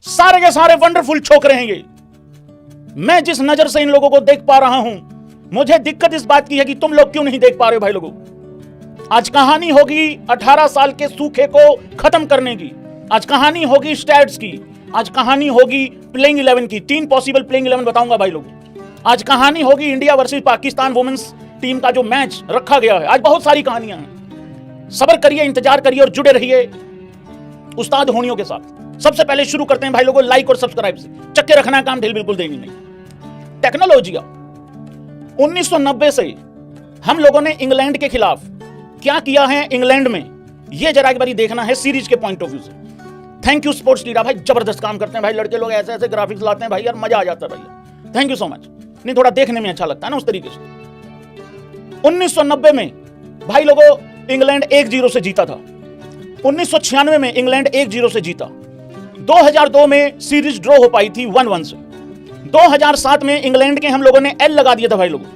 सारे के सारे वंडरफुल छोकरे हैं ये। मैं जिस नजर से इन लोगों को देख पा रहा हूं, मुझे दिक्कत इस बात की है कि तुम लोग क्यों नहीं देख पा रहे हो भाई लोगों। आज कहानी होगी 18 साल के सूखे को खत्म करने की, आज कहानी होगी स्टैट्स की, आज कहानी होगी प्लेइंग 11 की। 3 पॉसिबल प्लेइंग 11 बताऊंगा भाई लोगों। आज कहानी होगी India versus Pakistan women's team का जो मैच रखा गया है। आज बहुत सारी कहानियां हैं। सब्र करिए, इंतजार करिए और जुड़े रहिए उस्ताद होनियों के साथ। सबसे पहले शुरू करते हैं भाई लोगों लाइक और सब्सक्राइब से। चक्के रखना काम ढील बिल्कुल देंगे नहीं। टेक्नोलॉजिया 1990 से हम लोगों ने इंग्लैंड के खिलाफ क्या किया है इंग्लैंड में, यह जरा एक बारी देखना है सीरीज के पॉइंट ऑफ व्यू से। थैंक यू स्पोर्ट्स लीडर भाई, जबरदस्त काम करते हैं भाई लड़के लोग, ऐसे ऐसे ग्राफिक्स लाते हैं भाई यार, मजा आ जाता है भाई। Thank you so much. नहीं थोड़ा देखने में अच्छा लगता है ना उस तरीके से। 1990 में भाई लोगों इंग्लैंड 1-0 से जीता था। 1996 में इंग्लैंड 1-0 से जीता। 2002 में सीरीज ड्रॉ हो पाई थी 1-1 से। 2007 में इंग्लैंड के हम लोगों ने एल लगा दिया था भाई लोगों।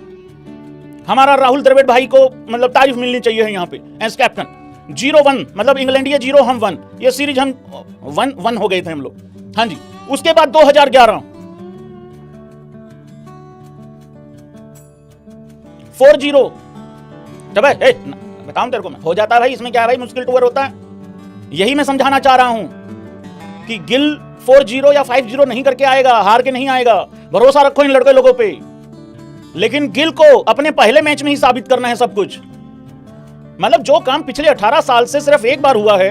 हमारा राहुल द्रविड़ भाई को मतलब तारीफ मिलनी चाहिए है यहाँ पे एज कैप्टन। 0-1 मतलब इंग्लैंड ये 0 हम 1, ये सीरीज हम 1-1 हो गए थे हम लोग। हाँ जी। उसके बाद 2011 4-0 जब बताऊं तेरे को मैं, हो जाता है भाई, इसमें क्या है भाई, मुश्किल टूर होता है। यही मैं समझाना चाह रहा हूं कि गिल 4-0 या 5-0 नहीं करके आएगा, हार के नहीं आएगा। भरोसा रखो इन लड़के लोगों पे। लेकिन गिल को अपने पहले मैच में ही साबित करना है सब कुछ। मतलब जो काम पिछले 18 साल से सिर्फ एक बार हुआ है,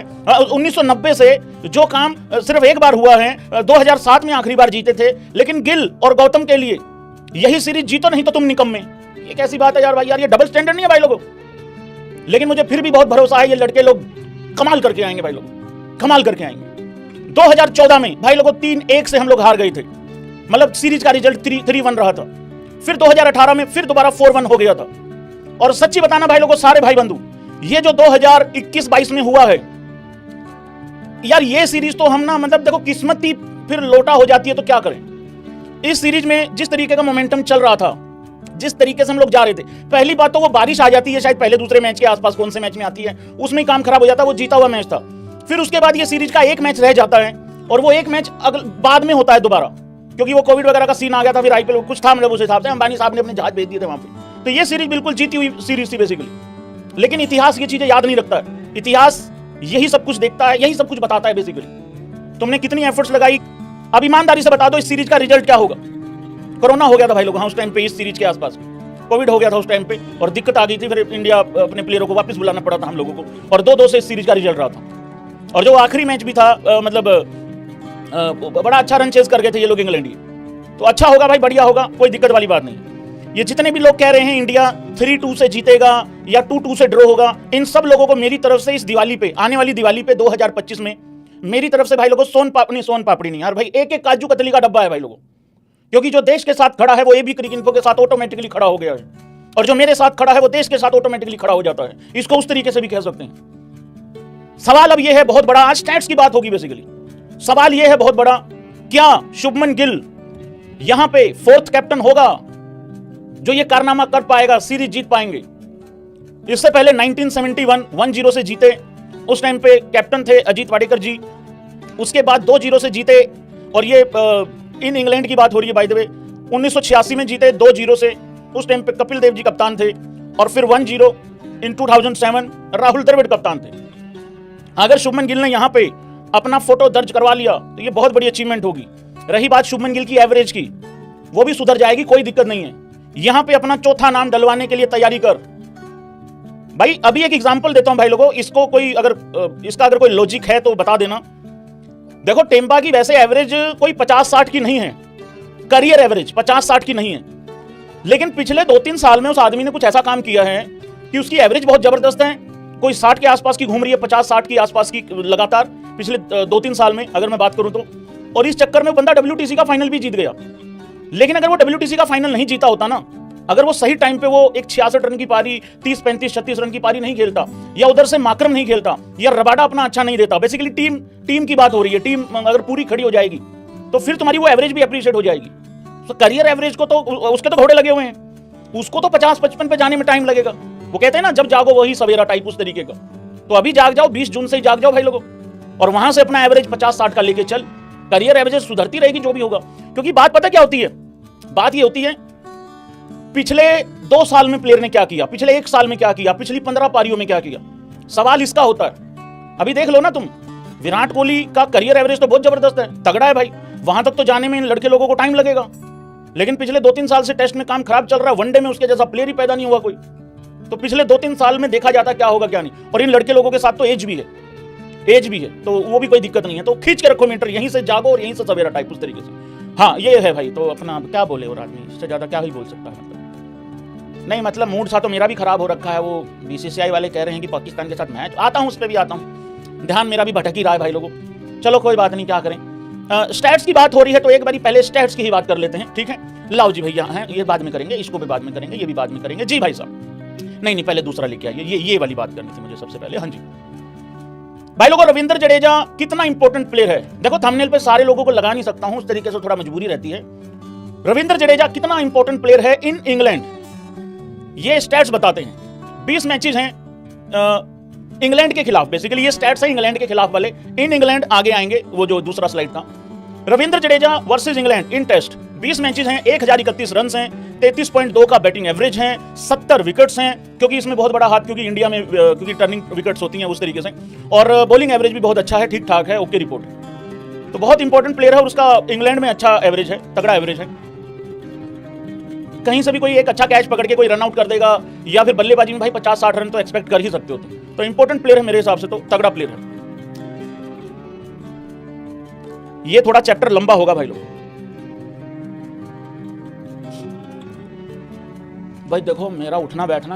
1990 से जो काम सिर्फ एक बार हुआ है, 2007 में आखिरी बार जीते थे। लेकिन गिल और गौतम के लिए यही सीरीज जीतो, नहीं तो तुम निकम्मे। ये कैसी बात है यार भाई, यार ये डबल स्टैंडर्ड नहीं है भाई लोगों। लेकिन मुझे फिर भी बहुत भरोसा है ये लड़के लोग कमाल करके आएंगे भाई लोग, कमाल करके आएंगे। 2014 में भाई लोगों 3-1 से हम लोग हार गए थे, मतलब सीरीज का रिजल्ट 3-1 रहा था। फिर 2018 में फिर दोबारा 4-1 हो गया था। और सच्ची बताना भाई लोगों, सारे भाई बंधु, ये जो 2021-22 में हुआ है यार, ये सीरीज तो हम ना मतलब देखो किस्मत ही फिर लोटा हो जाती है तो क्या करें। इस सीरीज में जिस तरीके का मोमेंटम चल रहा था, जिस तरीके से हम लोग जा रहे थे, पहली बात तो वो बारिश आ जाती है शायद पहले दूसरे मैच के आसपास, कौन से मैच में आती है, उसमें ही काम खराब हो जाता है। वो जीता हुआ मैच था। फिर उसके बाद ये सीरीज का एक मैच रह जाता है और वो एक मैच बाद में होता है दोबारा, क्योंकि वो कोविड वगैरह का सीन आ गया था। फिर आईपीएल कुछ था मतलब उस हिसाब से अंबानी साहब ने अपने जहाज भेज दिए थे वहां पे। तो ये सीरीज बिल्कुल जीती हुई सीरीज थी बेसिकली। लेकिन इतिहास ये चीजें याद नहीं रखता है। इतिहास यही सब कुछ देखता है, यही सब कुछ बताता है बेसिकली। तुमने कितनी एफर्ट्स लगाई, अब ईमानदारी से बता दो इस सीरीज का रिजल्ट क्या होगा। कोरोना हो गया था भाई लोग, हाँ उस टाइम पे इस सीरीज के आसपास कोविड हो गया था उस टाइम पे, और दिक्कत आ गई थी। फिर इंडिया अपने प्लेयरों को वापस बुलाना पड़ा था हम लोगों को, और 2-2 से इस सीरीज का रिजल्ट रहा था। और जो आखिरी मैच भी था मतलब बड़ा अच्छा रन चेस कर गए थे ये लोग इंग्लैंड। तो अच्छा होगा भाई, बढ़िया होगा, कोई दिक्कत वाली बात नहीं। ये जितने भी लोग कह रहे हैं इंडिया 3-2 से जीतेगा या 2-2 से ड्रॉ होगा, इन सब लोगों को मेरी तरफ से इस दिवाली पे, आने वाली दिवाली पे 2025 में मेरी तरफ से भाई लोगों सोन पापड़ी नहीं यार भाई, एक काजू कतली का डब्बा है भाई लोगों। क्योंकि जो देश के साथ खड़ा है वो एबी क्रिक इन्फो के साथ ऑटोमेटिकली खड़ा हो गया है, और जो मेरे साथ खड़ा है वो देश के साथ ऑटोमेटिकली खड़ा हो जाता है। इसको उस तरीके से भी कह सकते हैं। सवाल अब यह है बहुत बड़ा, आज स्टैट्स की बात होगी बेसिकली। सवाल यह है बहुत बड़ा, क्या शुभमन गिल यहां पे 4th कैप्टन होगा जो ये कारनामा कर पाएगा, सीरीज जीत पाएंगे। इससे पहले 1971 1-0 से जीते, उस टाइम पे कैप्टन थे अजीत वाडेकर जी। उसके बाद 2-0 से जीते, और ये इन इंग्लैंड की बात हो रही है बाय द वे। 1986 में जीते 2-0 से, उस टाइम पे कपिल देव जी कप्तान थे। और फिर 1-0 इन 2007 राहुल द्रविड़ कप्तान थे। अगर शुभमन गिल ने यहां पे अपना फोटो दर्ज करवा लिया तो ये बहुत बड़ी अचीवमेंट होगी। रही बात शुभमन गिल की एवरेज की, वो भी सुधर जाएगी, कोई दिक्कत नहीं है। यहां पे अपना चौथा नाम डलवाने के लिए तैयारी कर भाई। अभी एक एग्जांपल देता हूं भाई लोगों, इसको कोई अगर इसका अगर कोई लॉजिक है तो बता देना। देखो टेम्पा की वैसे एवरेज कोई 50-60 की नहीं है, करियर एवरेज 50-60 की नहीं है। लेकिन पिछले 2-3 साल में उस आदमी ने कुछ ऐसा काम किया है कि उसकी एवरेज बहुत जबरदस्त है, कोई 60 के आसपास की घूम रही है, 50-60 की आसपास की लगातार पिछले 2-3 साल में अगर मैं बात करूं तो। और इस चक्कर में बंदा WTC का फाइनल भी जीत गया। लेकिन अगर वो WTC का फाइनल नहीं जीता होता ना, अगर वो सही टाइम पे वो एक 66 रन की पारी, 30, 35, 36 रन की पारी नहीं खेलता, या उधर से माकरम नहीं खेलता, या रबाडा अपना अच्छा नहीं देता, बेसिकली टीम की बात हो रही है, टीम अगर पूरी खड़ी हो जाएगी तो फिर तुम्हारी वो एवरेज भी अप्रिशिएट हो जाएगी। तो करियर एवरेज को तो उसके तो घोड़े लगे हुए हैं, उसको तो 50-55 पे जाने में टाइम लगेगा। वो कहते हैं ना जब जागो वही सवेरा टाइप, उस तरीके का। तो अभी जाग जाओ, 20 जून से ही जाग जाओ भाई लोगों, और वहां से अपना एवरेज 50-60 का लेके चल। करियर एवरेज सुधरती रहेगी जो भी होगा, क्योंकि बात पता क्या होती है, बात ये होती है पिछले 2 साल में प्लेयर ने क्या किया, पिछले 1 साल में क्या किया, पिछली 15 पारियों में क्या किया। सवाल इसका होता है। अभी देख लो ना तुम, विराट कोहली का करियर एवरेज तो बहुत जबरदस्त है, तगड़ा है भाई, वहां तक तो जाने में इन लड़के लोगों को टाइम लगेगा, लेकिन पिछले 2-3 साल से टेस्ट में काम खराब चल रहा है, वनडे में उसके जैसा प्लेयर ही पैदा नहीं हुआ कोई। तो पिछले 2-3 साल में देखा जाता क्या होगा क्या नहीं। और इन लड़के लोगों के साथ तो एज भी है, तो वो भी कोई दिक्कत नहीं है। तो खींच के रखो मीटर, यहीं से जागो और यहीं से सवेरा टाइप, उस तरीके से। हाँ ये है भाई। तो अपना क्या बोले और आदमी, इससे ज्यादा क्या ही बोल सकता है। मतलब नहीं, मतलब मूड सा तो मेरा भी खराब हो रखा है। वो बीसीसीआई वाले कह रहे हैं कि पाकिस्तान के साथ मैच, आता हूँ उस पर भी आता हूँ, ध्यान मेरा भी भटक ही रहा है भाई लोगों। चलो कोई बात नहीं, क्या करें। स्टैट्स की बात हो रही है तो एक बारी पहले स्टैट्स की ही बात कर लेते हैं, ठीक है। लाओ जी भैया, हैं ये बाद में करेंगे, इसको भी बाद में करेंगे, ये भी बाद में करेंगे। जी भाई साहब, नहीं पहले दूसरा लेके आइए, ये वाली बात करनी थी मुझे सबसे पहले। हाँ जी भाई लोगों, रविंद्र जडेजा कितना इंपॉर्टेंट प्लेयर है। देखो थंबनेल पे सारे लोगों को लगा नहीं सकता हूं, उस तरीके से थोड़ा मजबूरी रहती है। रविंद्र जडेजा कितना इंपॉर्टेंट प्लेयर है इन इंग्लैंड, ये स्टैट्स बताते हैं। 20 मैचेस हैं इंग्लैंड के खिलाफ, बेसिकली ये स्टैट्स है इंग्लैंड के खिलाफ वाले। इन इंग्लैंड आगे आएंगे, वो जो दूसरा स्लाइड था। Ravindra Jadeja versus England in test, 20 matches हैं, 1031 रन हैं, 33.2 का बैटिंग एवरेज है, 70 विकेट्स हैं, क्योंकि इसमें बहुत बड़ा हाथ, क्योंकि इंडिया में क्योंकि टर्निंग विकेट्स होती हैं उस तरीके से, और बॉलिंग एवरेज भी बहुत अच्छा है, ठीक ठाक है, ओके रिपोर्ट। तो बहुत इंपॉर्टेंट प्लेयर है और उसका इंग्लैंड में अच्छा एवरेज है, तगड़ा एवरेज है। कहीं से भी कोई एक अच्छा कैच पकड़ के कोई रन आउट कर देगा, या फिर बल्लेबाजी में भाई 50-60 रन तो एक्सपेक्ट कर ही सकते हो तुम। तो इंपॉर्टेंट प्लेयर है मेरे हिसाब से, तो तगड़ा प्लेयर है। ये थोड़ा चैप्टर लंबा होगा भाई लोग। भाई देखो मेरा उठना बैठना